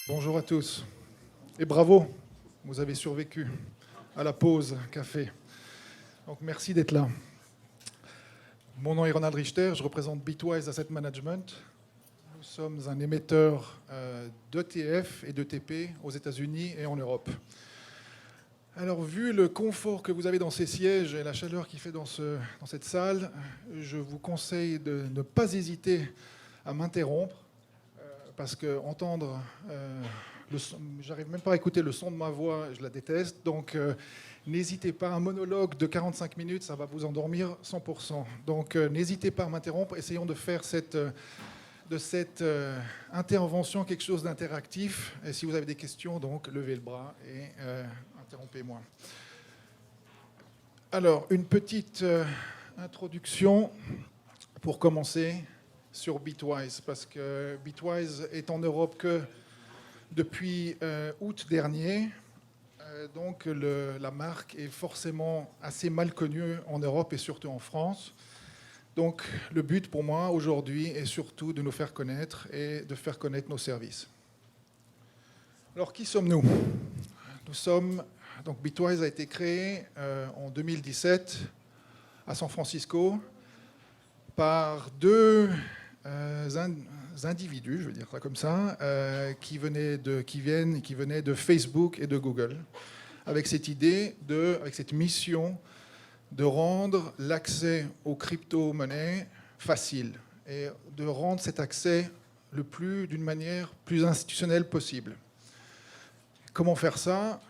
Bonjour à tous et bravo, vous avez survécu à la pause café. Donc merci d'être là. Mon nom est Ronald Richter, je représente Bitwise Asset Management. Nous sommes un émetteur d'ETF et d'ETP aux États-Unis et en Europe. Alors, vu le confort que vous avez dans ces sièges et la chaleur qu'il fait dans cette salle, je vous conseille de ne pas hésiter à m'interrompre, parce que entendre j'arrive même pas à écouter le son de ma voix, je la déteste. Donc, n'hésitez pas, un monologue de 45 minutes, ça va vous endormir 100%. Donc, n'hésitez pas à m'interrompre. Essayons de faire de cette intervention quelque chose d'interactif. Et si vous avez des questions, donc, levez le bras et interrompez-moi. Alors, une petite introduction pour commencer sur Bitwise, parce que Bitwise est en Europe que depuis août dernier. Donc la marque est forcément assez mal connue en Europe et surtout en France. Donc le but pour moi aujourd'hui est surtout de nous faire connaître et de faire connaître nos services. Alors qui sommes-nous ? Donc Bitwise a été créé en 2017 à San Francisco par deux individus, je vais dire ça comme ça, qui venaient de Facebook et de Google, avec cette idée, avec cette mission de rendre l'accès aux crypto-monnaies facile et de rendre cet accès d'une manière plus institutionnelle possible. Comment faire ça ?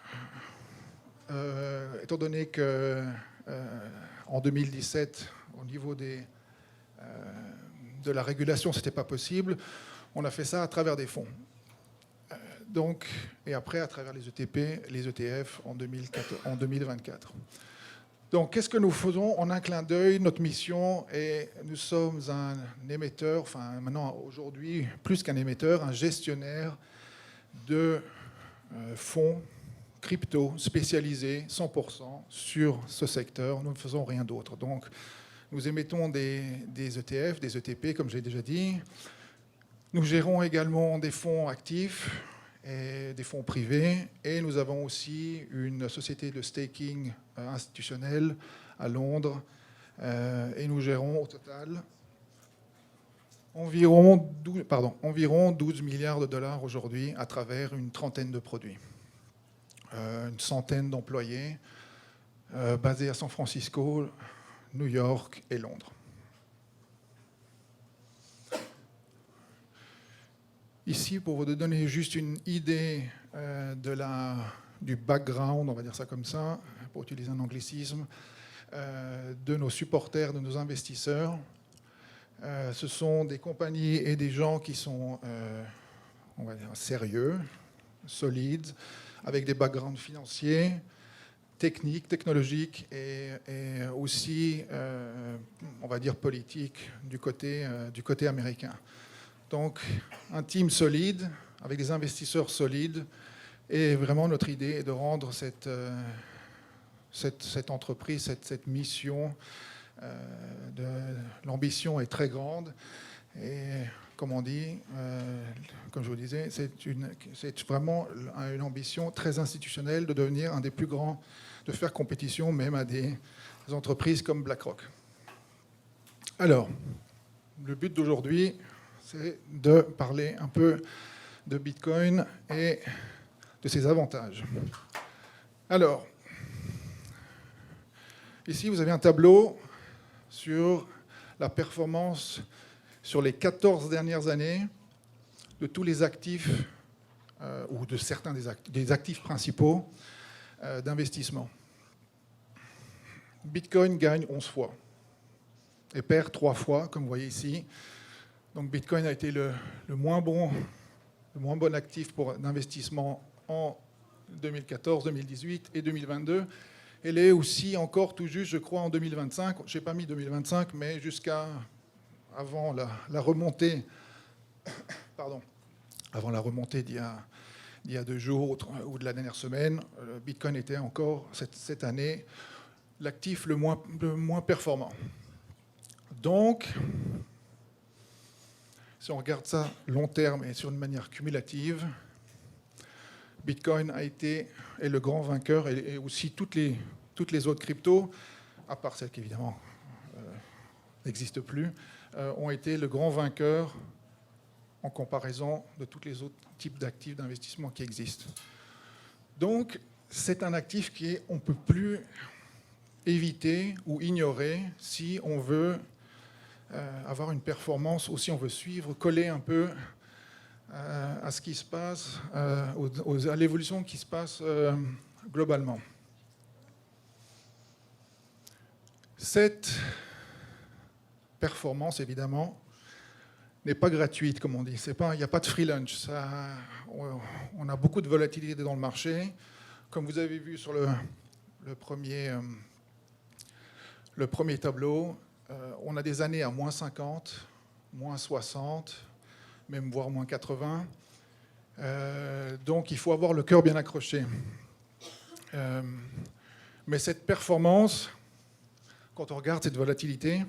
Étant donné que en 2017, au niveau de la régulation, ce n'était pas possible, on a fait ça à travers des fonds. Et après, à travers les ETP, les ETF en 2024. Donc, qu'est-ce que nous faisons en un clin d'œil ? Notre mission est, nous sommes un émetteur, enfin maintenant aujourd'hui plus qu'un émetteur, un gestionnaire de fonds crypto spécialisés 100% sur ce secteur. Nous ne faisons rien d'autre. Donc, nous émettons des ETF, des ETP, comme j'ai déjà dit. Nous gérons également des fonds actifs et des fonds privés. Et nous avons aussi une société de staking institutionnelle à Londres. Et nous gérons au total environ 12 milliards de dollars aujourd'hui à travers une trentaine de produits. Une centaine d'employés basés à San Francisco, New York et Londres. Ici, pour vous donner juste une idée du background, on va dire ça comme ça, pour utiliser un anglicisme, de nos supporters, de nos investisseurs. Ce sont des compagnies et des gens qui sont, on va dire, sérieux, solides, avec des backgrounds financiers, techniques, technologiques et aussi, on va dire, politiques du côté américain. Donc, un team solide, avec des investisseurs solides, et vraiment notre idée est de rendre cette entreprise, cette mission, l'ambition est très grande, et comme on dit, comme je vous disais, c'est vraiment une ambition très institutionnelle de devenir un des plus grands, de faire compétition même à des entreprises comme BlackRock. Alors, le but d'aujourd'hui, c'est de parler un peu de Bitcoin et de ses avantages. Alors, ici, vous avez un tableau sur la performance sur les 14 dernières années de tous les actifs, ou de certains des actifs principaux d'investissement. Bitcoin gagne 11 fois et perd 3 fois, comme vous voyez ici. Donc Bitcoin a été le moins bon actif d'investissement en 2014, 2018 et 2022. Elle est aussi encore tout juste, je crois, en 2025. Je n'ai pas mis 2025, mais jusqu'à avant la remontée, avant la remontée d'il y a 2 jours ou de la dernière semaine, Bitcoin était encore cette année l'actif le moins performant. Donc, si on regarde ça long terme et sur une manière cumulative, Bitcoin est le grand vainqueur, et aussi toutes les autres cryptos, à part celles qui évidemment n'existent plus, ont été le grand vainqueur en comparaison de tous les autres types d'actifs d'investissement qui existent. Donc, c'est un actif qu'on ne peut plus éviter ou ignorer si on veut avoir une performance, ou si on veut suivre, coller un peu à ce qui se passe, à l'évolution qui se passe globalement. Cette performance, évidemment, n'est pas gratuite, comme on dit. Il n'y a pas de free lunch. On a beaucoup de volatilité dans le marché. Comme vous avez vu sur le premier tableau, on a des années à moins 50, moins 60, même voire moins 80. Donc il faut avoir le cœur bien accroché. Mais cette performance, quand on regarde cette volatilité,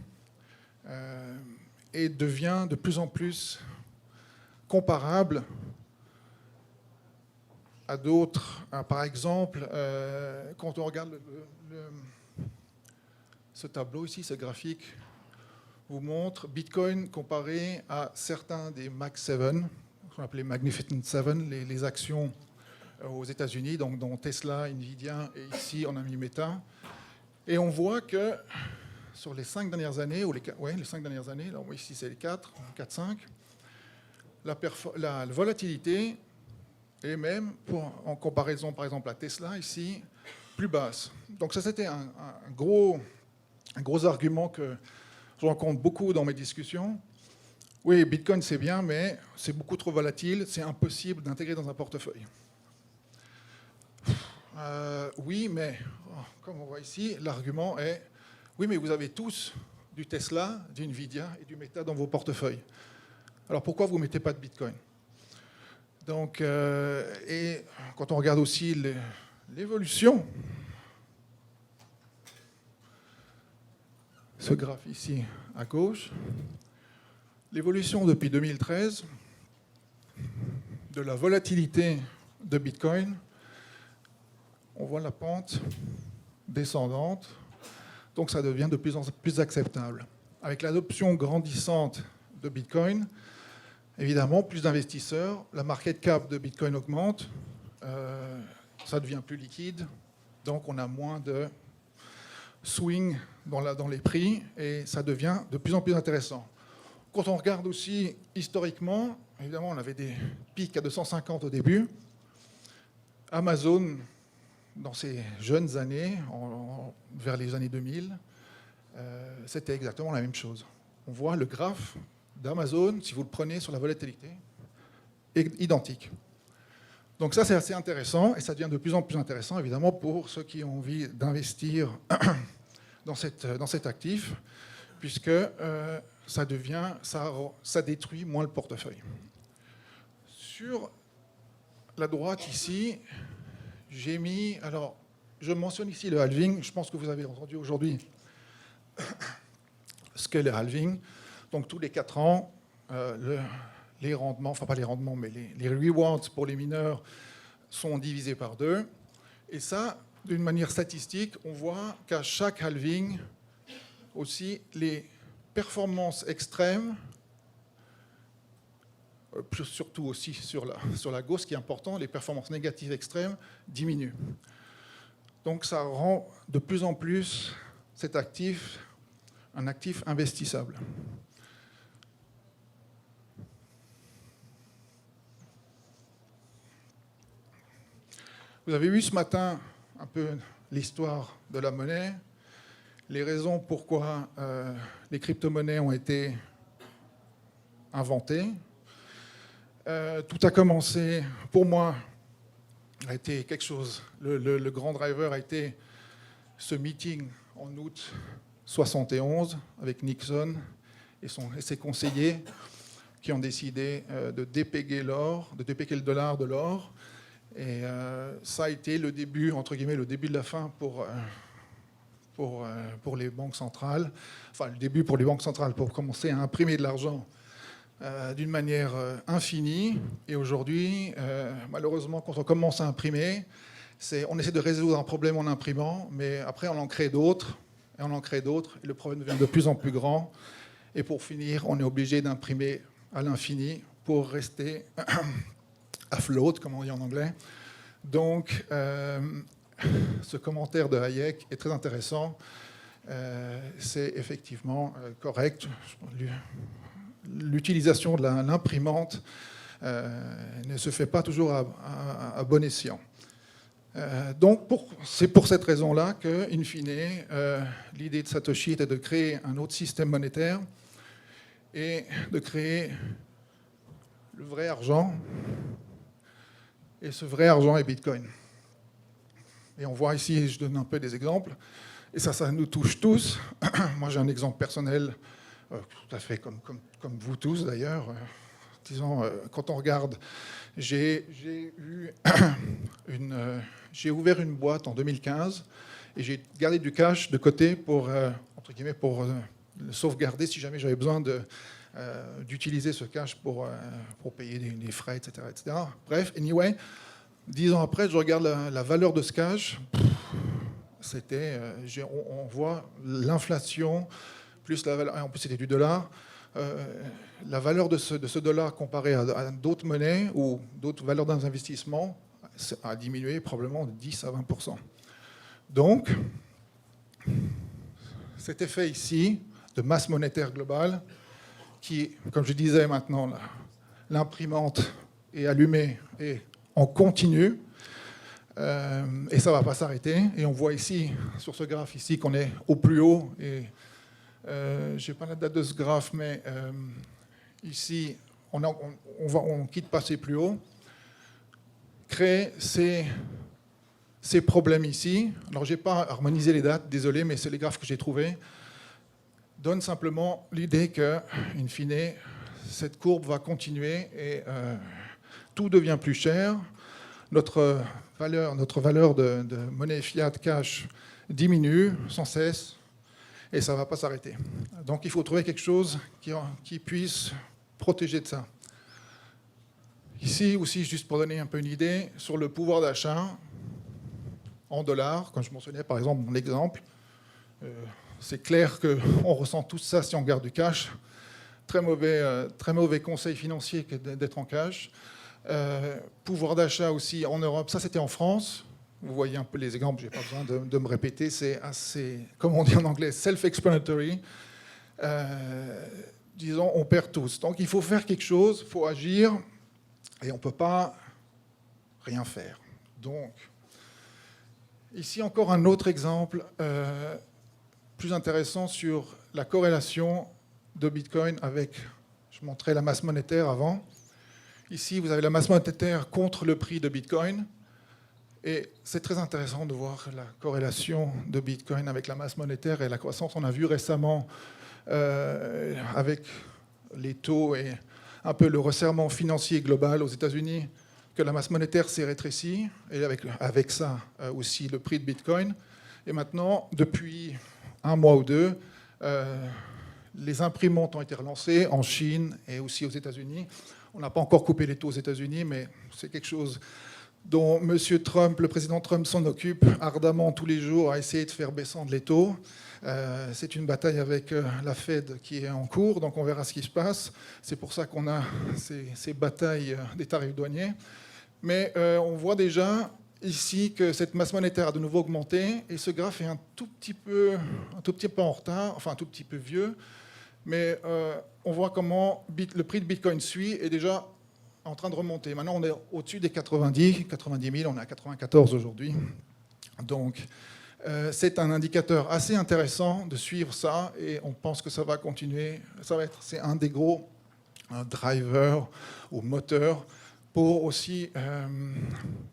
et devient de plus en plus comparable à d'autres. Par exemple, quand on regarde ce tableau ici, ce graphique, vous montre Bitcoin comparé à certains des Mag 7, ce qu'on appelait Magnificent 7, les actions aux États-Unis, donc dont Tesla, Nvidia, et ici on a mis Meta. Et on voit que sur les 5 dernières années, les 5 dernières années, là, ici c'est les 4, 5, la volatilité est même, en comparaison par exemple à Tesla, ici, plus basse. Donc ça c'était un gros argument que je rencontre beaucoup dans mes discussions. Oui, Bitcoin c'est bien, mais c'est beaucoup trop volatile, c'est impossible d'intégrer dans un portefeuille. Oui, mais comme on voit ici, l'argument est oui, mais vous avez tous du Tesla, du Nvidia et du Meta dans vos portefeuilles. Alors pourquoi vous ne mettez pas de Bitcoin? Donc, et quand on regarde aussi l'évolution, ce graphe ici à gauche, l'évolution depuis 2013 de la volatilité de Bitcoin, on voit la pente descendante. Donc ça devient de plus en plus acceptable. Avec l'adoption grandissante de Bitcoin, évidemment, plus d'investisseurs, la market cap de Bitcoin augmente, ça devient plus liquide, donc on a moins de swing dans les prix, et ça devient de plus en plus intéressant. Quand on regarde aussi historiquement, évidemment, on avait des pics à 250 au début. Amazon, dans ces jeunes années, vers les années 2000, c'était exactement la même chose. On voit le graphe d'Amazon, si vous le prenez sur la volatilité, est identique. Donc ça, c'est assez intéressant, et ça devient de plus en plus intéressant, évidemment, pour ceux qui ont envie d'investir dans cet actif, puisque ça détruit moins le portefeuille. Sur la droite ici, j'ai mis, alors je mentionne ici le halving, je pense que vous avez entendu aujourd'hui ce qu'est le halving. Donc tous les 4 ans, les rendements, enfin pas les rendements, mais les rewards pour les mineurs sont divisés par 2. Et ça, d'une manière statistique, on voit qu'à chaque halving, aussi les performances extrêmes, surtout aussi sur la gauche, ce qui est important, les performances négatives extrêmes diminuent. Donc ça rend de plus en plus cet actif un actif investissable. Vous avez vu ce matin un peu l'histoire de la monnaie, les raisons pourquoi les crypto-monnaies ont été inventées. Tout a commencé, pour moi, a été quelque chose. Le grand driver a été ce meeting en août 71 avec Nixon et ses conseillers qui ont décidé de dépeguer l'or, de dépeguer le dollar de l'or. Et ça a été le début, entre guillemets, le début de la fin pour les banques centrales. Enfin, le début pour les banques centrales pour commencer à imprimer de l'argent d'une manière infinie. Et aujourd'hui, malheureusement, quand on commence à imprimer, on essaie de résoudre un problème en imprimant, mais après on en crée d'autres, et on en crée d'autres, et le problème devient de plus en plus grand. Et pour finir, on est obligé d'imprimer à l'infini pour rester afloat, comme on dit en anglais. Donc, ce commentaire de Hayek est très intéressant. C'est effectivement correct. L'utilisation de l'imprimante ne se fait pas toujours à bon escient. Donc, c'est pour cette raison-là que, in fine, l'idée de Satoshi était de créer un autre système monétaire et de créer le vrai argent. Et ce vrai argent est Bitcoin. Et on voit ici, je donne un peu des exemples, et ça nous touche tous. Moi, j'ai un exemple personnel, tout à fait comme vous tous d'ailleurs. Disons, quand on regarde, j'ai ouvert une boîte en 2015 et j'ai gardé du cash de côté pour, entre guillemets, pour le sauvegarder si jamais j'avais besoin d'utiliser ce cash pour payer des frais, etc., etc. Bref, anyway, 10 ans après, je regarde la valeur de ce cash. On voit l'inflation, plus la valeur, en plus c'était du dollar. La valeur de ce dollar comparé à d'autres monnaies ou d'autres valeurs d'investissement a diminué probablement de 10 à 20%. Donc, cet effet ici de masse monétaire globale, qui, comme je disais maintenant, l'imprimante est allumée et on continue, et ça ne va pas s'arrêter. Et on voit ici, sur ce graphe ici, qu'on est au plus haut. Et je n'ai pas la date de ce graphe, mais ici, on ne quitte pas ces plus hauts. Créer ces problèmes ici. Alors, je n'ai pas harmonisé les dates, désolé, mais c'est les graphes que j'ai trouvés. Donne simplement l'idée que, in fine, cette courbe va continuer et tout devient plus cher. Notre valeur de monnaie fiat cash diminue sans cesse et ça ne va pas s'arrêter. Donc il faut trouver quelque chose qui puisse protéger de ça. Ici aussi, juste pour donner un peu une idée, sur le pouvoir d'achat en dollars, comme je mentionnais par exemple mon exemple, c'est clair qu'on ressent tout ça si on garde du cash. Très mauvais conseil financier que d'être en cash. Pouvoir d'achat aussi en Europe, ça c'était en France. Vous voyez un peu les exemples, je n'ai pas besoin de me répéter, c'est assez, comme on dit en anglais, self-explanatory. Disons, on perd tous. Donc il faut faire quelque chose, il faut agir, et on ne peut pas rien faire. Donc, ici encore un autre exemple plus intéressant sur la corrélation de Bitcoin avec, je montrais la masse monétaire avant. Ici, vous avez la masse monétaire contre le prix de Bitcoin. Et c'est très intéressant de voir la corrélation de Bitcoin avec la masse monétaire et la croissance. On a vu récemment, avec les taux et un peu le resserrement financier global aux États-Unis, que la masse monétaire s'est rétrécie, et avec ça aussi le prix de Bitcoin. Et maintenant, depuis un mois ou deux, les imprimantes ont été relancées en Chine et aussi aux États-Unis. On n'a pas encore coupé les taux aux États-Unis, mais c'est quelque chose dont M. Trump, le président Trump, s'en occupe ardemment tous les jours à essayer de faire descendre les taux. C'est une bataille avec la Fed qui est en cours, donc on verra ce qui se passe. C'est pour ça qu'on a ces batailles des tarifs douaniers. Mais on voit déjà ici que cette masse monétaire a de nouveau augmenté, et ce graphe est un tout petit peu en retard, enfin un tout petit peu vieux, mais on voit comment le prix de Bitcoin suit est déjà en train de remonter. Maintenant, on est au-dessus des 90 000, on est à 94 aujourd'hui. Donc, c'est un indicateur assez intéressant de suivre ça, et on pense que ça va continuer. C'est un des gros drivers ou moteurs pour aussi,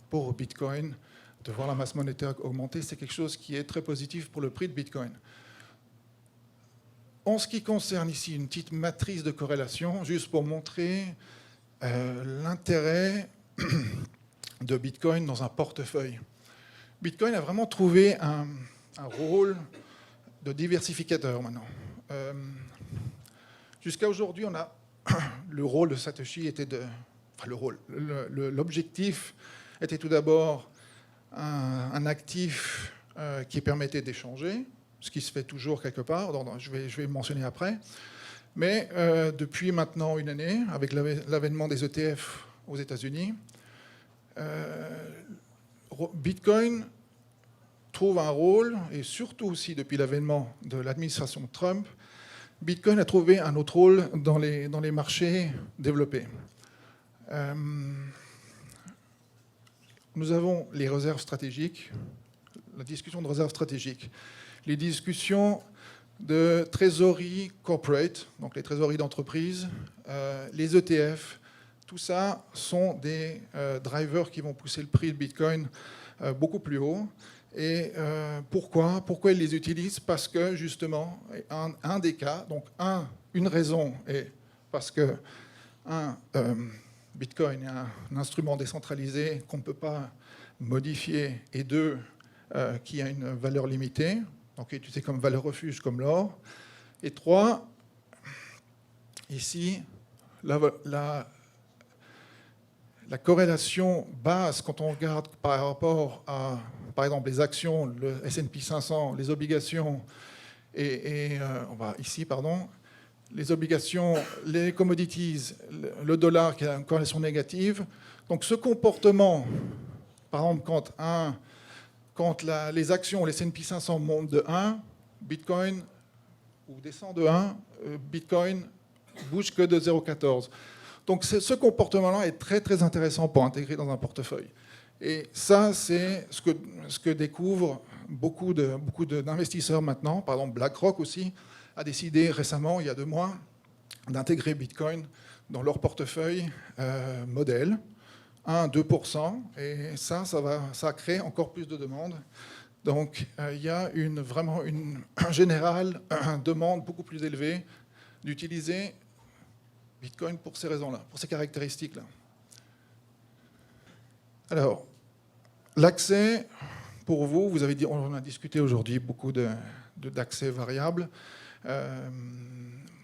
pour Bitcoin, de voir la masse monétaire augmenter. C'est quelque chose qui est très positif pour le prix de Bitcoin. En ce qui concerne ici une petite matrice de corrélation, juste pour montrer l'intérêt de Bitcoin dans un portefeuille. Bitcoin a vraiment trouvé un rôle de diversificateur maintenant. Jusqu'à aujourd'hui, on a le rôle de Satoshi était de... Enfin, l'objectif était tout d'abord un actif qui permettait d'échanger, ce qui se fait toujours quelque part, je vais le mentionner après. Mais depuis maintenant une année, avec l'avènement des ETF aux États-Unis, Bitcoin trouve un rôle, et surtout aussi depuis l'avènement de l'administration Trump, Bitcoin a trouvé un autre rôle dans les marchés développés. Nous avons les réserves stratégiques, la discussion de réserves stratégiques, les discussions de trésorerie corporate, donc les trésoreries d'entreprise, les ETF, tout ça sont des drivers qui vont pousser le prix de Bitcoin beaucoup plus haut. Et pourquoi ils les utilisent? Parce que justement, un des cas, donc une raison est parce que Bitcoin est un instrument décentralisé qu'on ne peut pas modifier, et deux, qui a une valeur limitée, donc utilisé comme valeur refuge comme l'or. Et trois, ici, la corrélation basse, quand on regarde par rapport à, par exemple, les actions, le S&P 500, les obligations, les obligations, les commodities, le dollar qui a une corrélation négative. Donc ce comportement, par exemple, quand les actions, les S&P 500 montent de 1, Bitcoin, ou descend de 1, Bitcoin bouge que de 0,14. Donc ce comportement-là est très très intéressant pour intégrer dans un portefeuille. Et ça, c'est ce que découvrent beaucoup d'investisseurs maintenant. Par exemple, BlackRock aussi a décidé récemment, il y a 2 mois, d'intégrer Bitcoin dans leur portefeuille modèle, 1-2%. Et ça crée encore plus de demandes. Donc il y a vraiment en général une demande beaucoup plus élevée d'utiliser Bitcoin pour ces raisons-là, pour ces caractéristiques-là. Alors, l'accès, pour vous, on a discuté aujourd'hui beaucoup d'accès variable.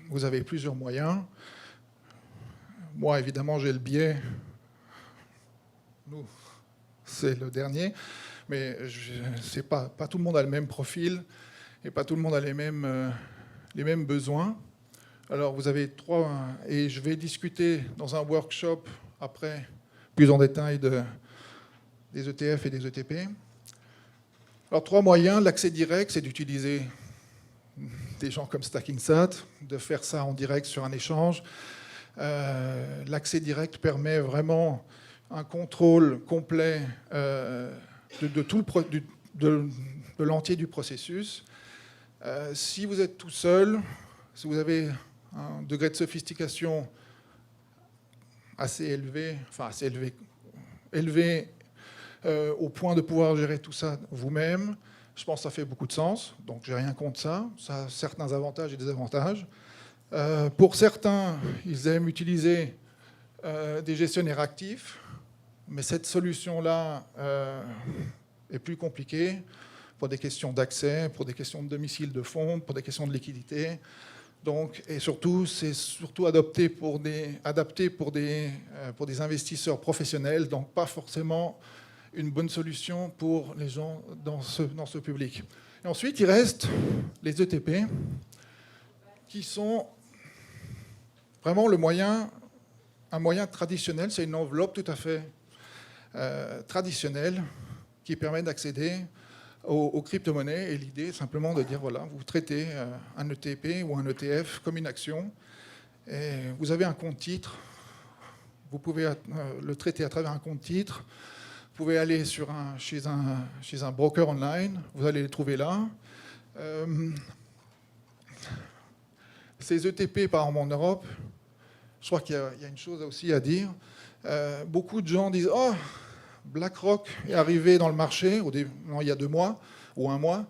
Vous avez plusieurs moyens. Moi, évidemment, j'ai le biais. Nous, c'est le dernier. Mais pas tout le monde a le même profil et pas tout le monde a les mêmes besoins. Alors, vous avez 3, et je vais discuter dans un workshop après, plus en détail des ETF et des ETP. Alors, 3 moyens. L'accès direct, c'est d'utiliser des gens comme StackingSat, de faire ça en direct sur un échange. L'accès direct permet vraiment un contrôle complet de l'entier du processus. Si vous êtes tout seul, si vous avez un degré de sophistication assez élevé, au point de pouvoir gérer tout ça vous-même, je pense que ça fait beaucoup de sens. Donc, j'ai rien contre ça. Ça a certains avantages et désavantages. Pour certains, ils aiment utiliser des gestionnaires actifs, mais cette solution-là est plus compliquée pour des questions d'accès, pour des questions de domicile de fonds, pour des questions de liquidité. Donc, et surtout, c'est surtout adapté pour des investisseurs professionnels, donc pas forcément une bonne solution pour les gens dans ce public. Et ensuite, il reste les ETP, qui sont vraiment un moyen traditionnel. C'est une enveloppe tout à fait traditionnelle qui permet d'accéder aux crypto-monnaies. Et l'idée est simplement de dire, voilà, vous traitez un ETP ou un ETF comme une action. Et vous avez un compte titre. Vous pouvez le traiter à travers un compte titre. Vous pouvez aller chez un broker online. Vous allez les trouver là. Ces ETP, par exemple en Europe, je crois qu'il y a une chose aussi à dire. Beaucoup de gens disent « Oh, BlackRock est arrivé dans le marché il y a 2 mois ou 1 mois,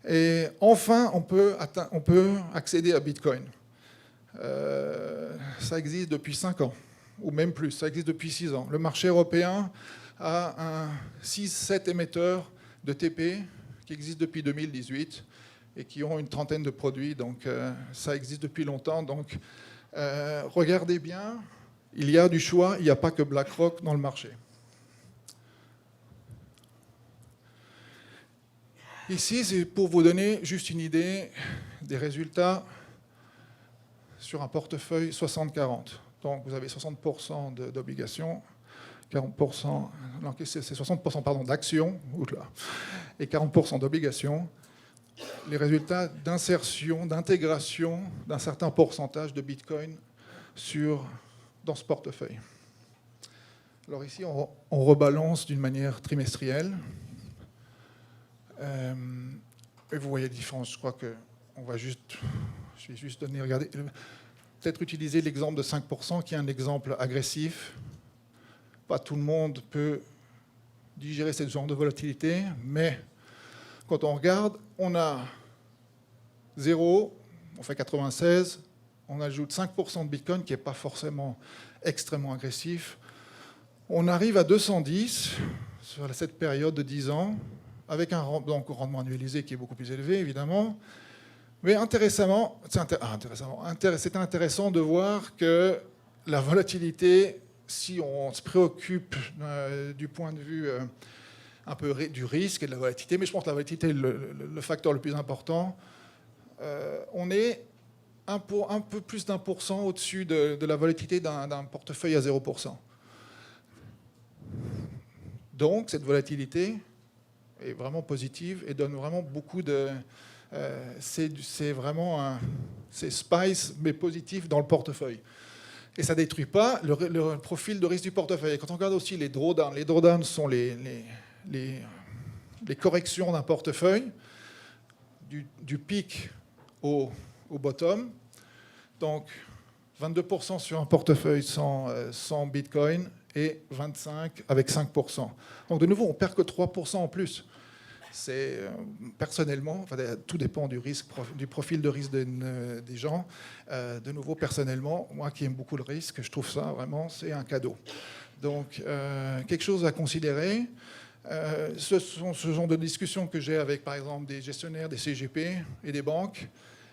et enfin on peut accéder à Bitcoin. » Ça existe depuis 5 ans, ou même plus, ça existe depuis 6 ans. Le marché européen a 6-7 émetteurs de TP qui existent depuis 2018 et qui ont une trentaine de produits, donc ça existe depuis longtemps. Donc Regardez bien, il y a du choix, il n'y a pas que BlackRock dans le marché. Ici, c'est pour vous donner juste une idée des résultats sur un portefeuille 60-40. Donc, vous avez 60% d'obligations, 40%, non, c'est 60% pardon, d'actions, et 40% d'obligations. Les résultats d'insertion, d'intégration d'un certain pourcentage de Bitcoin dans ce portefeuille. Alors ici, on rebalance d'une manière trimestrielle. Et vous voyez la différence. Je crois que je vais juste donner, regardez, peut-être utiliser l'exemple de 5%, qui est un exemple agressif. Pas tout le monde peut digérer ce genre de volatilité, mais quand on regarde, on a 0, on fait 96, on ajoute 5% de Bitcoin, qui n'est pas forcément extrêmement agressif. On arrive à 210 sur cette période de 10 ans, avec un rendement annualisé qui est beaucoup plus élevé, évidemment. Mais c'était intéressant de voir que la volatilité, si on se préoccupe du point de vue un peu du risque et de la volatilité, mais je pense que la volatilité est le facteur le plus important, on est un peu plus d'1% au-dessus de la volatilité d'un portefeuille à 0%. Donc, cette volatilité est vraiment positive et donne vraiment beaucoup de... c'est vraiment c'est spice, mais positif dans le portefeuille. Et ça ne détruit pas le profil de risque du portefeuille. Et quand on regarde aussi les drawdowns sont les corrections d'un portefeuille, du pic au bottom. Donc, 22% sur un portefeuille sans Bitcoin et 25% avec 5%. Donc, de nouveau, on perd que 3% en plus. C'est personnellement, tout dépend du risque, du profil de risque des gens. De nouveau, personnellement, moi qui aime beaucoup le risque, je trouve ça vraiment, c'est un cadeau. Donc, quelque chose à considérer. Ce sont ce genre de discussions que j'ai avec, par exemple, des gestionnaires, des CGP et des banques,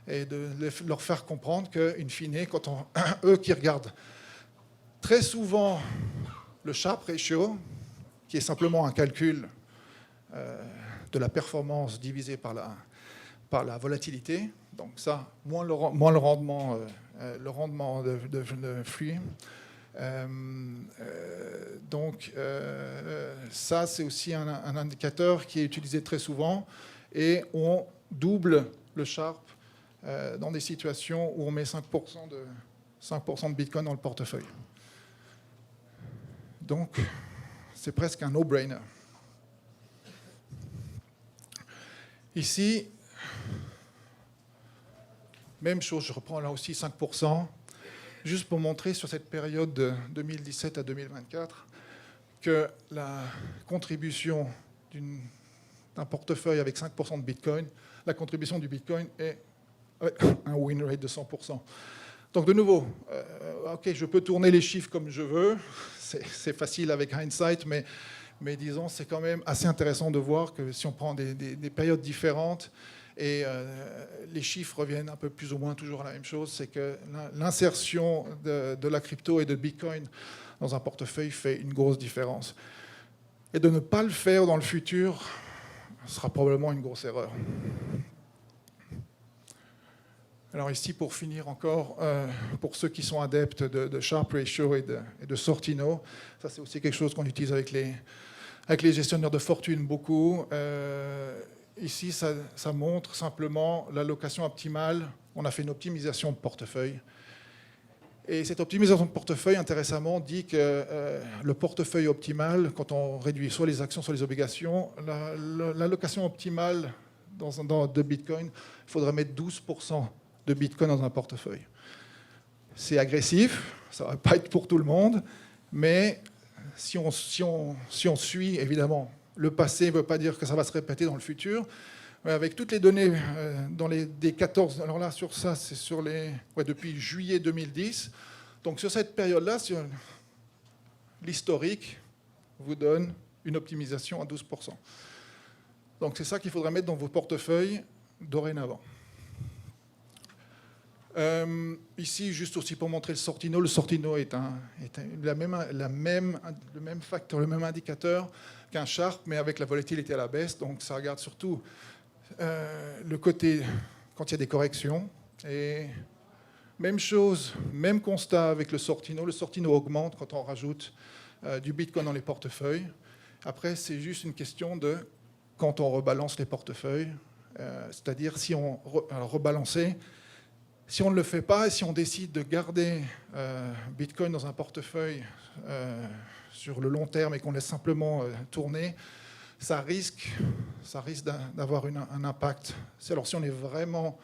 et de leur faire comprendre qu'in fine, quand eux qui regardent très souvent le Sharpe ratio, qui est simplement un calcul de la performance divisée par la volatilité, donc ça, moins le rendement de flux. Donc ça, c'est aussi un indicateur qui est utilisé très souvent, et on double le Sharpe dans des situations où on met 5% de Bitcoin dans le portefeuille. Donc, c'est presque un no-brainer. Ici, même chose, je reprends là aussi 5%, juste pour montrer sur cette période de 2017 à 2024 que la contribution d'un portefeuille avec 5% de Bitcoin, la contribution du Bitcoin est un win rate de 100%. Donc de nouveau, ok, je peux tourner les chiffres comme je veux, c'est facile avec hindsight, mais disons, c'est quand même assez intéressant de voir que si on prend des périodes différentes, et les chiffres reviennent un peu plus ou moins toujours à la même chose, c'est que l'insertion de la crypto et de Bitcoin dans un portefeuille fait une grosse différence. Et de ne pas le faire dans le futur sera probablement une grosse erreur. Alors ici, pour finir encore, pour ceux qui sont adeptes de Sharpe ratio et de Sortino, ça c'est aussi quelque chose qu'on utilise avec les gestionnaires de fortune beaucoup. Ici, ça montre simplement l'allocation optimale. On a fait une optimisation de portefeuille. Et cette optimisation de portefeuille, intéressamment, dit que le portefeuille optimal, quand on réduit soit les actions, soit les obligations, l'allocation optimale de Bitcoin, il faudrait mettre 12% de Bitcoin dans un portefeuille. C'est agressif, ça ne va pas être pour tout le monde, mais si on suit, évidemment, le passé ne veut pas dire que ça va se répéter dans le futur, mais avec toutes les données des 14... Alors là, sur ça, c'est depuis juillet 2010. Donc sur cette période-là, l'historique vous donne une optimisation à 12%. Donc c'est ça qu'il faudra mettre dans vos portefeuilles dorénavant. Ici, juste aussi pour montrer le Sortino. Le Sortino est le même facteur, le même indicateur qu'un Sharpe, mais avec la volatilité à la baisse. Donc ça regarde surtout le côté quand il y a des corrections. Et même chose, même constat avec le Sortino. Le Sortino augmente quand on rajoute du Bitcoin dans les portefeuilles. Après, c'est juste une question de quand on rebalance les portefeuilles. C'est-à-dire si on rebalancer. Si on ne le fait pas et si on décide de garder Bitcoin dans un portefeuille sur le long terme et qu'on laisse simplement tourner, ça risque d'avoir un impact. Alors si on est vraiment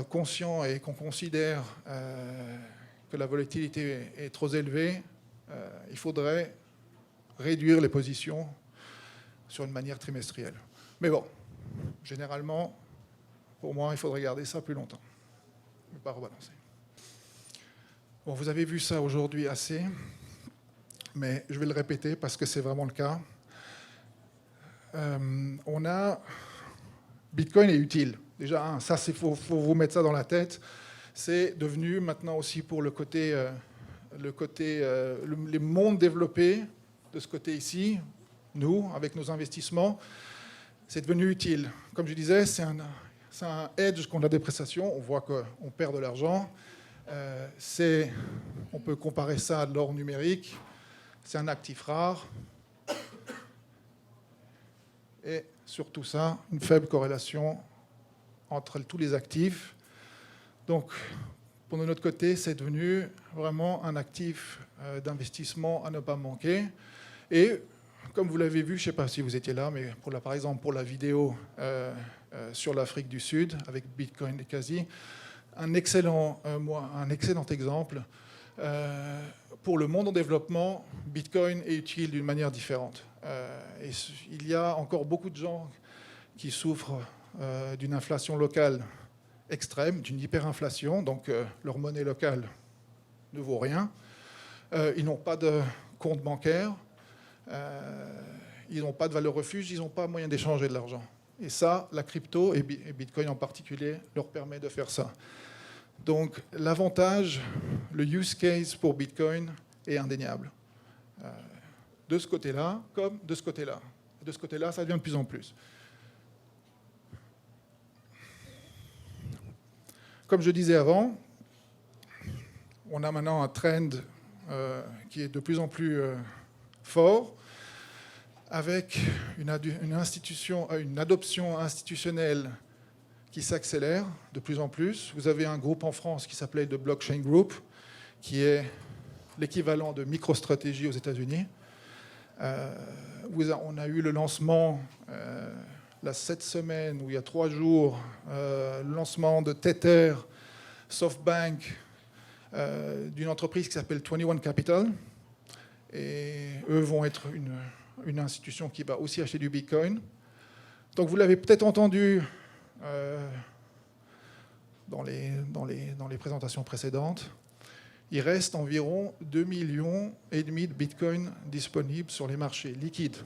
conscient et qu'on considère que la volatilité est trop élevée, il faudrait réduire les positions sur une manière trimestrielle. Mais bon, généralement, pour moi, il faudrait garder ça plus longtemps. Ne pas rebalancer. Bon, vous avez vu ça aujourd'hui assez, mais je vais le répéter parce que c'est vraiment le cas. Bitcoin est utile. Déjà, ça, il faut vous mettre ça dans la tête. C'est devenu maintenant aussi pour les mondes développés, de ce côté ici, nous, avec nos investissements, c'est devenu utile. Comme je disais, c'est un hedge contre la dépréciation. On voit qu'on perd de l'argent. On peut comparer ça à de l'or numérique. C'est un actif rare. Et surtout ça, une faible corrélation entre tous les actifs. Donc, pour de notre côté, c'est devenu vraiment un actif d'investissement à ne pas manquer. Et comme vous l'avez vu, je ne sais pas si vous étiez là, mais par exemple pour la vidéo sur l'Afrique du Sud avec Bitcoin et Kasi, un excellent exemple. Pour le monde en développement, Bitcoin est utile d'une manière différente. Et il y a encore beaucoup de gens qui souffrent d'une inflation locale extrême, d'une hyperinflation, donc leur monnaie locale ne vaut rien. Ils n'ont pas de compte bancaire. Ils n'ont pas de valeur refuge, ils n'ont pas moyen d'échanger de l'argent. Et ça, la crypto, et Bitcoin en particulier, leur permet de faire ça. Donc l'avantage, le use case pour Bitcoin est indéniable. De ce côté-là, comme de ce côté-là. De ce côté-là, ça devient de plus en plus. Comme je disais avant, on a maintenant un trend qui est de plus en plus fort, avec une adoption institutionnelle qui s'accélère de plus en plus. Vous avez un groupe en France qui s'appelait The Blockchain Group, qui est l'équivalent de MicroStrategy aux États-Unis. On a eu le lancement cette semaine, ou il y a 3 jours, le lancement de Tether, SoftBank, d'une entreprise qui s'appelle 21 Capital. Et eux vont être une institution qui va aussi acheter du Bitcoin. Donc vous l'avez peut-être entendu dans les présentations précédentes. Il reste environ 2,5 millions de Bitcoin disponibles sur les marchés liquides.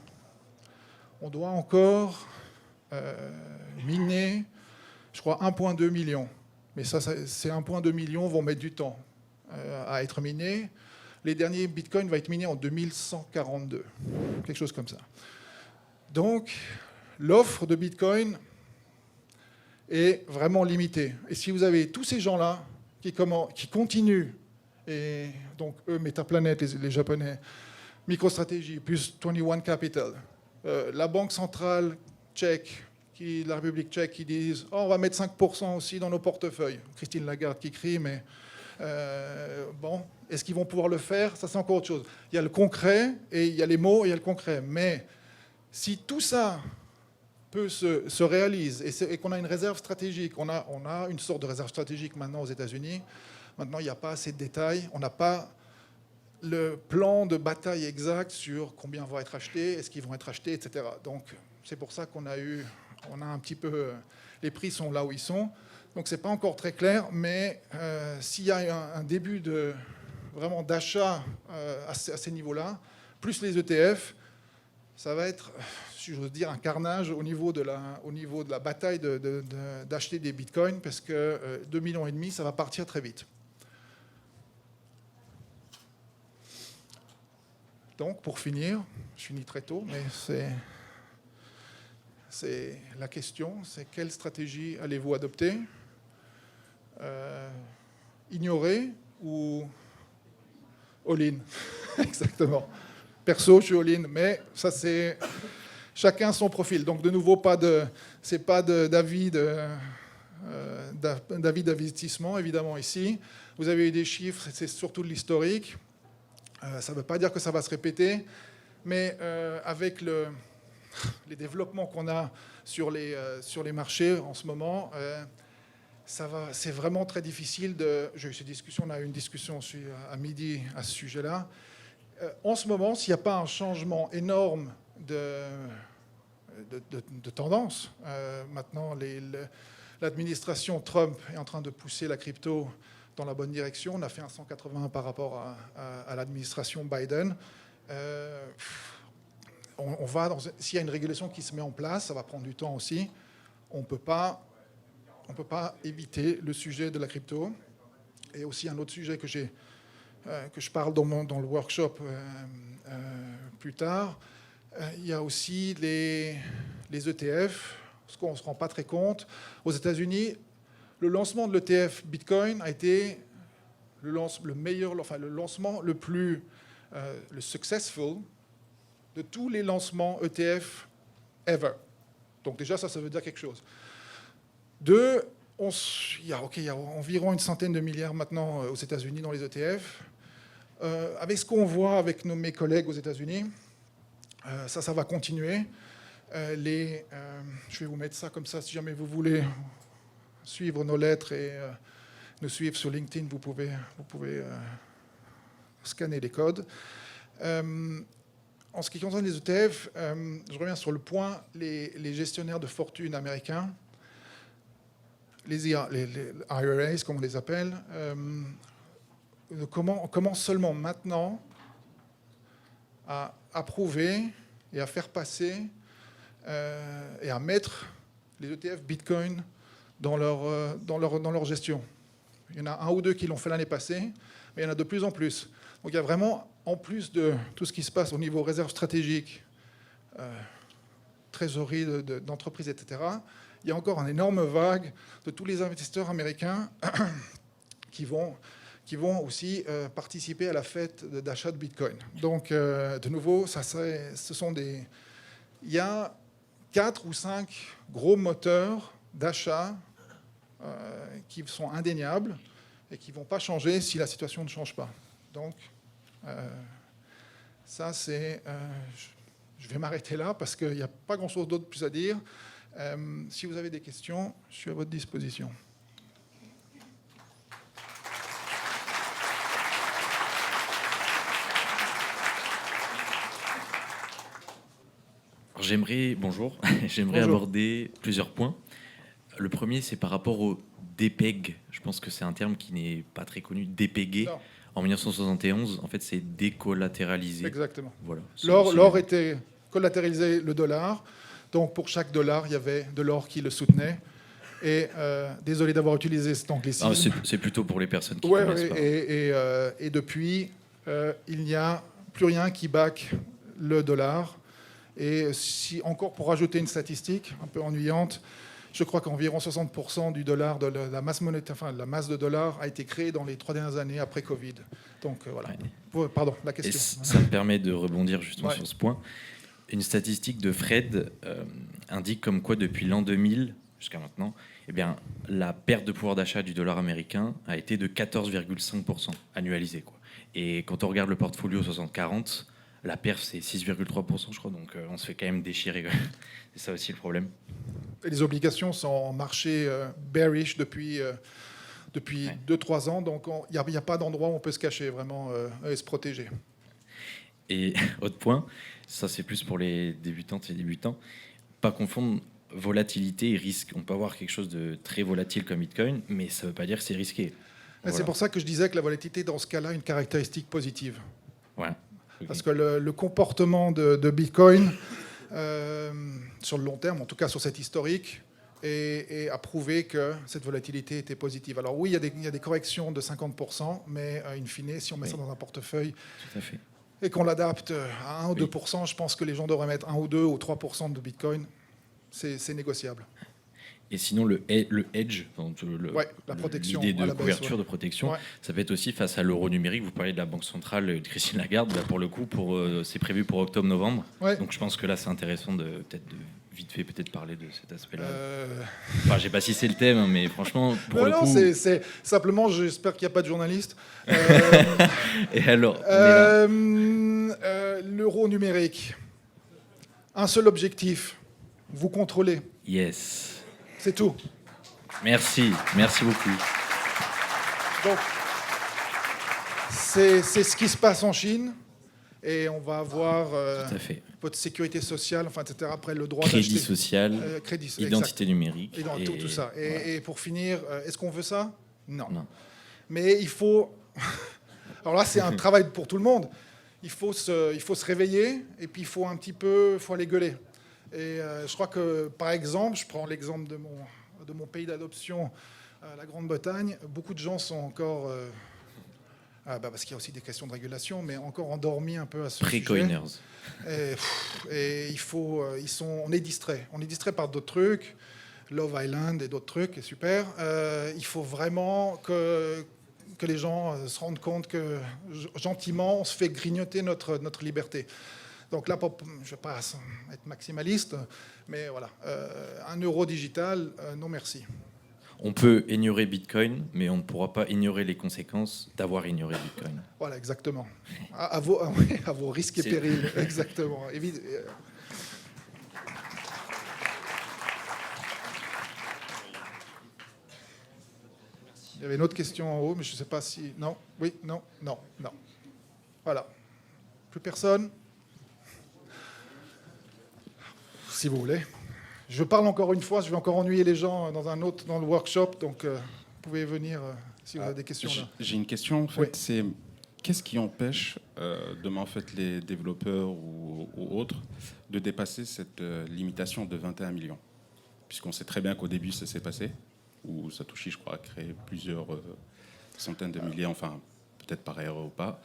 On doit encore miner, je crois, 1,2 million. Mais ces 1,2 millions vont mettre du temps à être minés. Les derniers Bitcoin vont être minés en 2142, quelque chose comme ça. Donc, l'offre de Bitcoin est vraiment limitée. Et si vous avez tous ces gens-là qui continuent, et donc eux, Metaplanet, les Japonais, MicroStrategy, plus 21 Capital, la Banque centrale tchèque, la République tchèque, qui disent « on va mettre 5% aussi dans nos portefeuilles ». Christine Lagarde qui crie, mais bon, est-ce qu'ils vont pouvoir le faire? Ça, c'est encore autre chose. Il y a le concret, et il y a les mots, et il y a le concret. Mais si tout ça se réalise, et qu'on a une réserve stratégique, on a une sorte de réserve stratégique maintenant aux États-Unis, maintenant, il n'y a pas assez de détails, on n'a pas le plan de bataille exact sur combien vont être achetés, est-ce qu'ils vont être achetés, etc. Donc, c'est pour ça qu'on a un petit peu... Les prix sont là où ils sont. Donc, ce n'est pas encore très clair, mais s'il y a un début vraiment d'achat à ces niveaux-là, plus les ETF, ça va être, si j'ose dire, un carnage au niveau de la bataille d'acheter des bitcoins, parce que 2,5 millions, ça va partir très vite. Donc, pour finir, je finis très tôt, mais c'est la question, c'est quelle stratégie allez-vous adopter? Ignorer ou all-in? Exactement. Perso, je suis all-in, mais ça c'est chacun son profil. Donc de nouveau, c'est pas d'avis d'investissement évidemment ici. Vous avez eu des chiffres, c'est surtout de l'historique. Ça ne veut pas dire que ça va se répéter, mais avec les développements qu'on a sur les marchés en ce moment, c'est vraiment très difficile j'ai eu cette discussion, on a eu une discussion à midi à ce sujet-là. En ce moment, s'il n'y a pas un changement énorme de tendance, maintenant l'administration Trump est en train de pousser la crypto dans la bonne direction. On a fait un 180 par rapport à l'administration Biden. S'il y a une régulation qui se met en place, ça va prendre du temps aussi. On ne peut pas éviter le sujet de la crypto. Et aussi un autre sujet que je parle dans le workshop plus tard, il y a aussi les ETF, ce qu'on ne se rend pas très compte. Aux États-Unis, le lancement de l'ETF Bitcoin a été le lancement le plus successful de tous les lancements ETF ever. Donc déjà, ça veut dire quelque chose. Il y a environ une centaine de milliards maintenant aux États-Unis dans les ETF. Avec ce qu'on voit avec mes collègues aux États-Unis, ça va continuer. Je vais vous mettre ça comme ça, si jamais vous voulez suivre nos lettres et nous suivre sur LinkedIn, vous pouvez scanner les codes. En ce qui concerne les ETF, je reviens sur le point, les gestionnaires de fortune américains, les IRAs, comme on les appelle, commencent seulement maintenant à approuver et à faire passer et à mettre les ETF Bitcoin dans leur gestion. Il y en a un ou deux qui l'ont fait l'année passée, mais il y en a de plus en plus. Donc il y a vraiment, en plus de tout ce qui se passe au niveau réserve stratégique, trésorerie d'entreprises, etc., il y a encore une énorme vague de tous les investisseurs américains qui vont aussi participer à la fête d'achat de Bitcoin. Donc, de nouveau, il y a 4 ou 5 gros moteurs d'achat qui sont indéniables et qui ne vont pas changer si la situation ne change pas. Donc, ça, c'est... je vais m'arrêter là parce qu'il n'y a pas grand-chose d'autre plus à dire. Si vous avez des questions, je suis à votre disposition. Bonjour, j'aimerais aborder plusieurs points. Le premier, c'est par rapport au DPEG. Je pense que c'est un terme qui n'est pas très connu. DPEG. Non. En 1971, en fait, c'est décollatéralisé. Exactement. Voilà. L'or était collatéralisé le dollar. Donc, pour chaque dollar, il y avait de l'or qui le soutenait. Et désolé d'avoir utilisé cet anglicisme. C'est plutôt pour les personnes qui connaissent pas. Et depuis, il n'y a plus rien qui back le dollar. Et si encore pour rajouter une statistique un peu ennuyante, je crois qu'environ 60% du dollar, de la masse monétaire, enfin la masse de dollars a été créée dans les 3 dernières années après Covid. Donc voilà. Ouais. Pardon, la question. Et ça me permet de rebondir justement sur ce point. Une statistique de Fred indique comme quoi depuis l'an 2000 jusqu'à maintenant, eh bien, la perte de pouvoir d'achat du dollar américain a été de 14,5% annualisée, quoi. Et quand on regarde le portfolio 60-40, la perf, c'est 6,3%, je crois. Donc, on se fait quand même déchirer. C'est ça aussi le problème. Et les obligations sont en marché bearish depuis 2-3 ans. Donc, il n'y a pas d'endroit où on peut se cacher vraiment et se protéger. Et autre point, ça, c'est plus pour les débutantes et débutants. Pas confondre volatilité et risque. On peut avoir quelque chose de très volatile comme Bitcoin, mais ça ne veut pas dire que c'est risqué. Voilà. C'est pour ça que je disais que la volatilité, dans ce cas-là, est une caractéristique positive. Voilà. Parce que le comportement de Bitcoin sur le long terme, en tout cas sur cet historique, et a prouvé que cette volatilité était positive. Alors oui, il y a des corrections de 50%, mais in fine, si on met ça dans un portefeuille et qu'on l'adapte à 1 ou 2%, je pense que les gens devraient mettre 1 ou 2 ou 3% de Bitcoin. C'est négociable. Et sinon, le hedge, la protection, l'idée de la couverture, baisse, de protection, ça peut être aussi face à l'euro numérique. Vous parlez de la Banque centrale de Christine Lagarde. Là, pour le coup, c'est prévu pour octobre-novembre. Donc je pense que là, c'est intéressant de vite fait peut-être parler de cet aspect-là. Enfin, je sais pas si c'est le thème, hein, mais franchement, pour le coup... c'est simplement, j'espère qu'il n'y a pas de journaliste. Et alors, l'euro numérique. Un seul objectif, vous contrôlez. Yes. C'est tout. Merci beaucoup. Donc, c'est ce qui se passe en Chine. Et on va avoir votre sécurité sociale, enfin, etc. Après, le droit d'acheter. Crédit social, identité numérique. Et tout ça. Et pour finir, est-ce qu'on veut ça ? Non. Mais il faut... Alors là, c'est un travail pour tout le monde. Il faut se réveiller et puis il faut aller gueuler. Et je crois que, par exemple, je prends l'exemple de mon pays d'adoption, la Grande-Bretagne, beaucoup de gens sont encore... parce qu'il y a aussi des questions de régulation, mais encore endormis un peu à ce sujet. Pré-coiners. Et on est distrait. On est distrait par d'autres trucs, Love Island et d'autres trucs, c'est super. Il faut vraiment que les gens se rendent compte que, gentiment, on se fait grignoter notre liberté. Donc là, je ne vais pas être maximaliste, mais voilà. 1 euro digital, non merci. On peut ignorer Bitcoin, mais on ne pourra pas ignorer les conséquences d'avoir ignoré Bitcoin. Voilà, exactement. À vos risques et périls, exactement. Il y avait une autre question en haut, mais je ne sais pas si... Non, oui, non. Voilà. Plus personne ? Si vous voulez. Je parle encore une fois, je vais encore ennuyer les gens dans le workshop, donc vous pouvez venir si vous avez des questions. Là. J'ai une question, en fait, c'est qu'est-ce qui empêche demain, en fait, les développeurs ou autres de dépasser cette limitation de 21 millions ? Puisqu'on sait très bien qu'au début, ça s'est passé, où Satoshi, je crois, a créé plusieurs centaines de milliers, enfin, peut-être par erreur ou pas.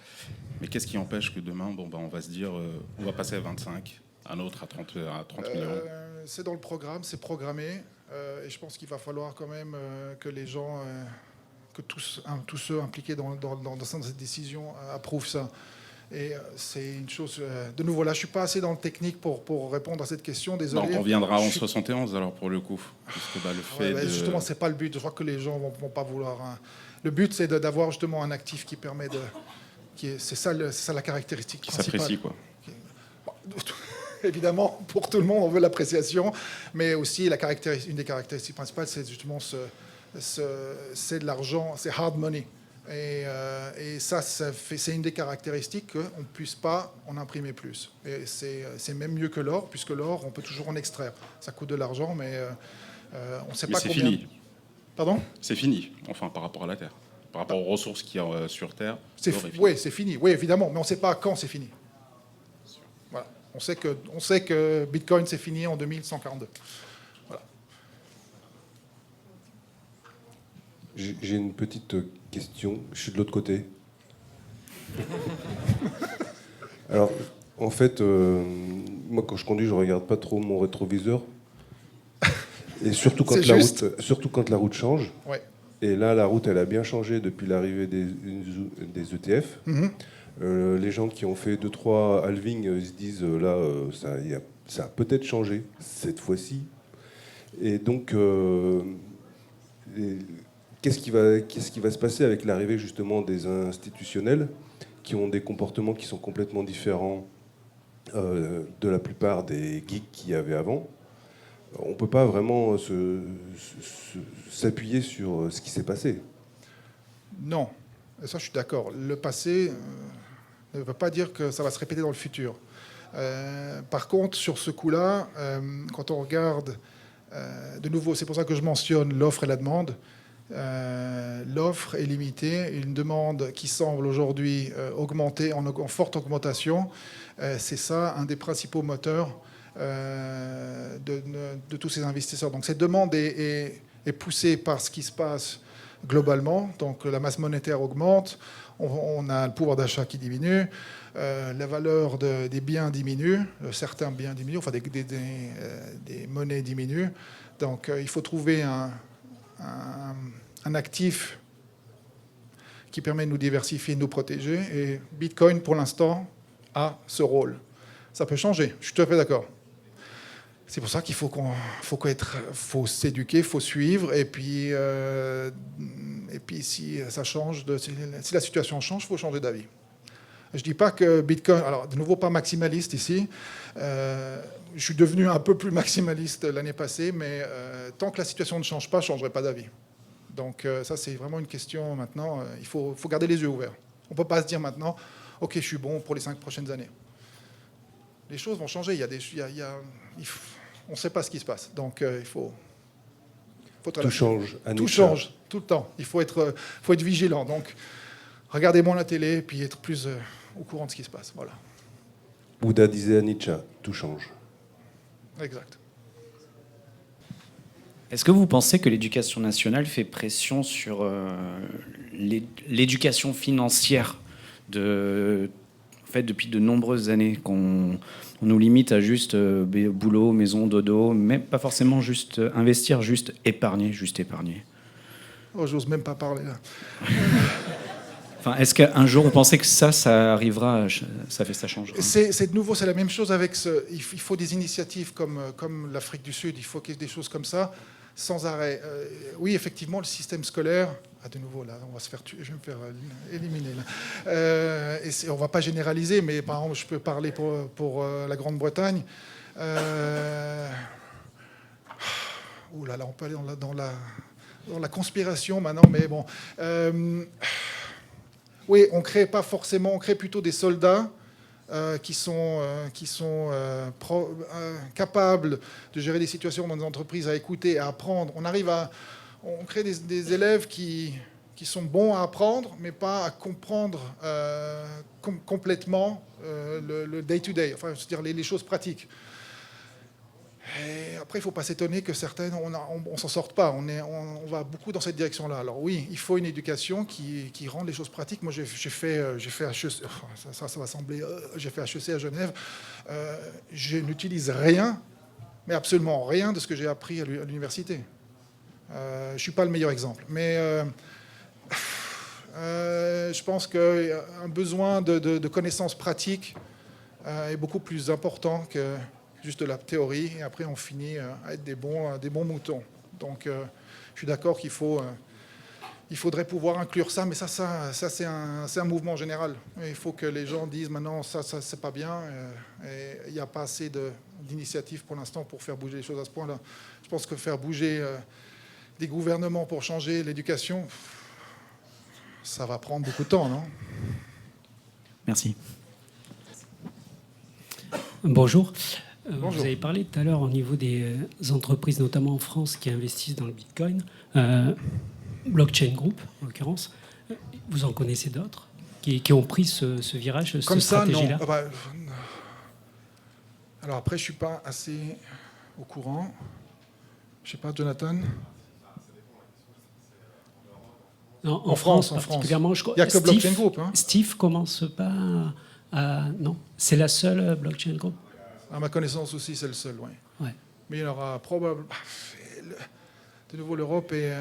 Mais qu'est-ce qui empêche que demain, on va se dire, on va passer à 25 ? Un autre à 30 millions. C'est dans le programme, c'est programmé. Et je pense qu'il va falloir quand même que les gens, que tous ceux impliqués dans cette décision approuvent ça. Et c'est une chose... de nouveau, là, je ne suis pas assez dans le technique pour répondre à cette question. Désolé. Non, on reviendra en 71 alors pour le coup. Puisque, le fait justement, ce n'est pas le but. Je crois que les gens ne vont pas vouloir... Le but, c'est d'avoir justement un actif qui permet de... C'est ça la caractéristique principale. Qui s'apprécie, quoi. Évidemment, pour tout le monde, on veut l'appréciation, mais aussi une des caractéristiques principales, c'est justement c'est de l'argent, c'est hard money. Et ça c'est une des caractéristiques qu'on ne puisse pas en imprimer plus. Et c'est même mieux que l'or, puisque l'or, on peut toujours en extraire. Ça coûte de l'argent, mais on ne sait pas combien... c'est fini. Pardon ? C'est fini, enfin, par rapport à la Terre. Par rapport aux ressources qu'il y a sur Terre. Oui, c'est fini. Oui, évidemment, mais on ne sait pas quand c'est fini. Voilà. On sait que Bitcoin, c'est fini en 2142. Voilà. J'ai une petite question. Je suis de l'autre côté. Alors, en fait, moi, quand je conduis, je ne regarde pas trop mon rétroviseur. Et surtout quand la route change. Ouais. Et là, la route, elle a bien changé depuis l'arrivée des ETF. Mm-hmm. Les gens qui ont fait 2-3 halvings ils se disent là ça a peut-être changé cette fois-ci, et donc qu'est-ce qui va se passer avec l'arrivée justement des institutionnels qui ont des comportements qui sont complètement différents de la plupart des geeks qu'il y avait avant? On ne peut pas vraiment s'appuyer sur ce qui s'est passé. Non, et ça je suis d'accord. Le passé ne veut pas dire que ça va se répéter dans le futur. Par contre, sur ce coup-là, quand on regarde, de nouveau, c'est pour ça que je mentionne l'offre et la demande. L'offre est limitée, une demande qui semble aujourd'hui augmenter, en forte augmentation. C'est ça un des principaux moteurs. de tous ces investisseurs. Donc cette demande est poussée par ce qui se passe globalement. Donc la masse monétaire augmente, on a le pouvoir d'achat qui diminue, la valeur des biens diminue, certains biens diminuent, enfin des monnaies diminuent. Donc il faut trouver un actif qui permet de nous diversifier, de nous protéger. Et Bitcoin, pour l'instant, a ce rôle. Ça peut changer, je suis tout à fait d'accord. C'est pour ça qu'il faut s'éduquer, il faut suivre. Et puis si ça change, si la situation change, il faut changer d'avis. Je ne dis pas que Bitcoin... Alors, de nouveau, pas maximaliste ici. Je suis devenu un peu plus maximaliste l'année passée, mais tant que la situation ne change pas, je ne changerai pas d'avis. Donc ça, c'est vraiment une question maintenant. Il faut garder les yeux ouverts. On ne peut pas se dire maintenant, OK, je suis bon pour les 5 prochaines années. Les choses vont changer. On ne sait pas ce qui se passe. Donc il faut tout change. Tout change, tout le temps. Il faut être vigilant. Donc regardez moins la télé et puis être plus au courant de ce qui se passe. Voilà. Bouddha disait à Nietzsche, tout change. Exact. Est-ce que vous pensez que l'éducation nationale fait pression sur l'éducation financière depuis de nombreuses années, qu'on nous limite à juste boulot, maison, dodo, mais pas forcément juste investir, juste épargner. Oh, j'ose même pas parler là. Enfin, est-ce qu'un jour, vous pensez que ça arrivera, ça changera? C'est de nouveau, c'est la même chose avec il faut des initiatives comme l'Afrique du Sud, il faut qu'il y ait des choses comme ça, sans arrêt. Oui, effectivement, le système scolaire... de nouveau, là, on va se faire tuer, je vais me faire éliminer. Là. On ne va pas généraliser, mais par exemple, je peux parler pour la Grande-Bretagne. Ouh là là, on peut aller dans la conspiration maintenant, mais bon... oui, on crée pas forcément, on crée plutôt des soldats qui sont capables de gérer des situations dans des entreprises, à écouter, à apprendre. On crée des élèves qui sont bons à apprendre, mais pas à comprendre complètement le day-to-day, enfin, c'est-à-dire les choses pratiques. Et après, il ne faut pas s'étonner que certaines, on ne s'en sorte pas. On va beaucoup dans cette direction-là. Alors oui, il faut une éducation qui rende les choses pratiques. Moi, j'ai fait HEC, ça va sembler... j'ai fait HEC à Genève. Je n'utilise rien, mais absolument rien de ce que j'ai appris à l'université. Je ne suis pas le meilleur exemple. Mais je pense qu'un besoin de connaissances pratiques est beaucoup plus important que juste de la théorie, et après on finit à être des bons moutons. Donc je suis d'accord qu'il faudrait pouvoir inclure ça, mais ça c'est un mouvement général. Il faut que les gens disent maintenant ça c'est pas bien, et il n'y a pas assez d'initiatives pour l'instant pour faire bouger les choses à ce point-là. Je pense que faire bouger des gouvernements pour changer l'éducation, ça va prendre beaucoup de temps, non? Merci. Bonjour. Bonjour. Vous avez parlé tout à l'heure au niveau des entreprises, notamment en France, qui investissent dans le Bitcoin. Blockchain Group, en l'occurrence. Vous en connaissez d'autres qui ont pris ce virage, comme cette ça, non. stratégie-là? Alors après, je ne suis pas assez au courant. Je ne sais pas, Jonathan. Non, en France, particulièrement. Il n'y a que Blockchain Group. Hein. Steve commence pas à... Non, c'est la seule Blockchain Group. À ma connaissance aussi, c'est le seul, oui. Ouais. Mais il y aura probablement... De nouveau, l'Europe est...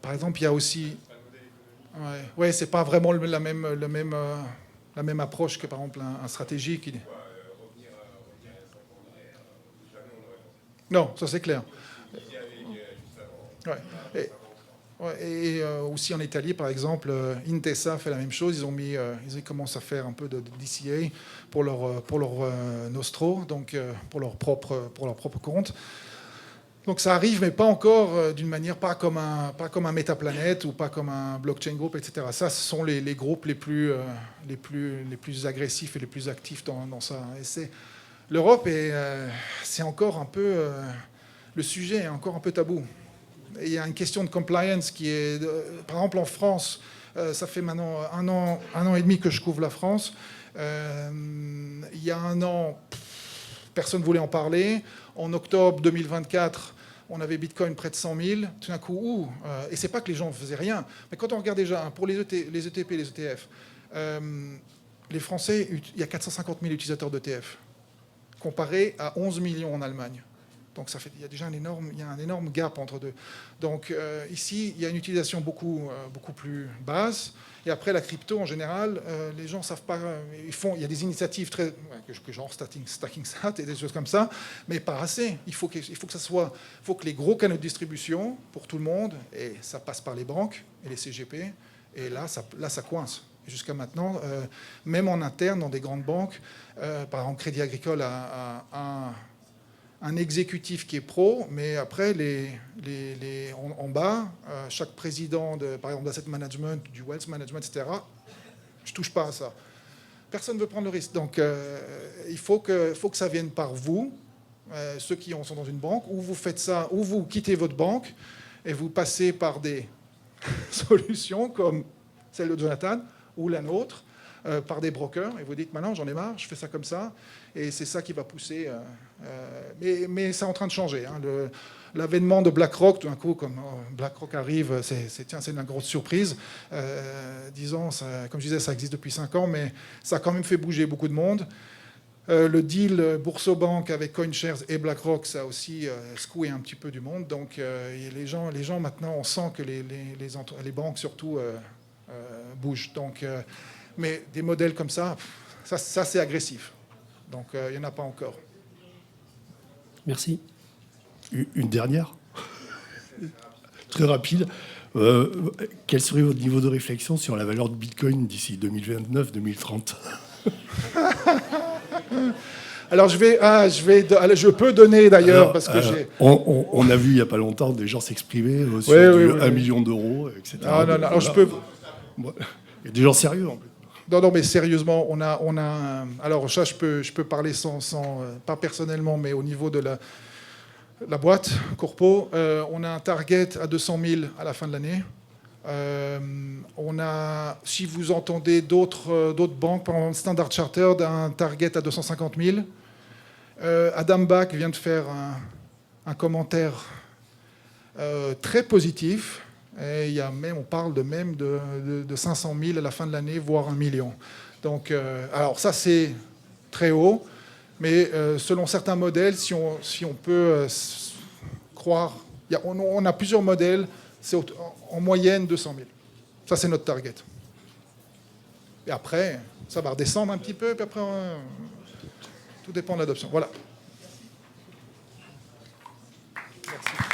Par exemple, il y a aussi... Ouais, c'est pas vraiment la même approche que, par exemple, un stratégique. Non, ça c'est clair. Ouais. Et aussi en Italie, par exemple, Intesa fait la même chose. Ils commencent à faire un peu de DCA pour leur nostro, donc pour leur propre compte. Donc ça arrive, mais pas encore d'une manière, pas comme un Métaplanète ou pas comme un Blockchain Group, etc. Ça, ce sont les groupes les plus agressifs et les plus actifs dans ça. Et l'Europe, c'est encore un peu... le sujet est encore un peu tabou. Et il y a une question de compliance qui est... par exemple, en France, Ça fait maintenant un an et demi que je couvre la France. Il y a un an, personne ne voulait en parler. En octobre 2024, on avait Bitcoin près de 100 000. Tout d'un coup, et c'est pas que les gens ne faisaient rien, mais quand on regarde déjà, pour les ETP, les ETF, les Français, il y a 450 000 utilisateurs d'ETF, comparé à 11 millions en Allemagne. Donc il y a déjà un énorme gap entre deux. Donc ici, il y a une utilisation beaucoup plus basse. Et après, la crypto, en général, les gens ne savent pas. Il y a des initiatives très, genre stacking sat et des choses comme ça, mais pas assez. Il faut que les gros canaux de distribution pour tout le monde, et ça passe par les banques et les CGP, et là, ça coince. Jusqu'à maintenant, même en interne, dans des grandes banques, par exemple, Crédit Agricole a un exécutif qui est pro, mais après, en bas, chaque président, par exemple, d'asset management, du wealth management, etc., je ne touche pas à ça. Personne ne veut prendre le risque. Donc, il faut que ça vienne par vous, ceux qui sont dans une banque, ou vous faites ça, ou vous quittez votre banque, et vous passez par des solutions comme celle de Jonathan, ou la nôtre, par des brokers, et vous dites maintenant j'en ai marre, je fais ça comme ça, et c'est ça qui va pousser. Mais c'est en train de changer. Hein. L'avènement de BlackRock, tout d'un coup, comme BlackRock arrive, c'est une grosse surprise. 10 ans, comme je disais, ça existe depuis 5 ans, mais ça a quand même fait bouger beaucoup de monde. Le deal Boursobank avec CoinShares et BlackRock, ça a aussi secoué un petit peu du monde. Donc les gens maintenant, on sent que les banques surtout bougent. Donc, mais des modèles comme ça c'est agressif. Donc il n'y en a pas encore. Merci. Une dernière, très rapide. Quel serait votre niveau de réflexion sur la valeur de Bitcoin d'ici 2029-2030 ? Alors je peux donner d'ailleurs, parce que j'ai... On a vu il n'y a pas longtemps des gens s'exprimer sur 1 million d'euros, etc. Non, alors je peux... Il y a des gens sérieux en plus. Non, mais sérieusement, on a alors ça, je peux parler pas personnellement, mais au niveau de la boîte Corpo, on a un target à 200 000 à la fin de l'année. On a, si vous entendez d'autres banques, par exemple Standard Chartered, un target à 250 000. Adam Back vient de faire un commentaire très positif. Et on parle de 500 000 à la fin de l'année, voire 1 million. Donc, alors ça, c'est très haut. Mais selon certains modèles, si on peut croire... On a plusieurs modèles. C'est en moyenne 200 000. Ça, c'est notre target. Et après, ça va redescendre un petit peu. Puis après, tout dépend de l'adoption. Voilà. Merci.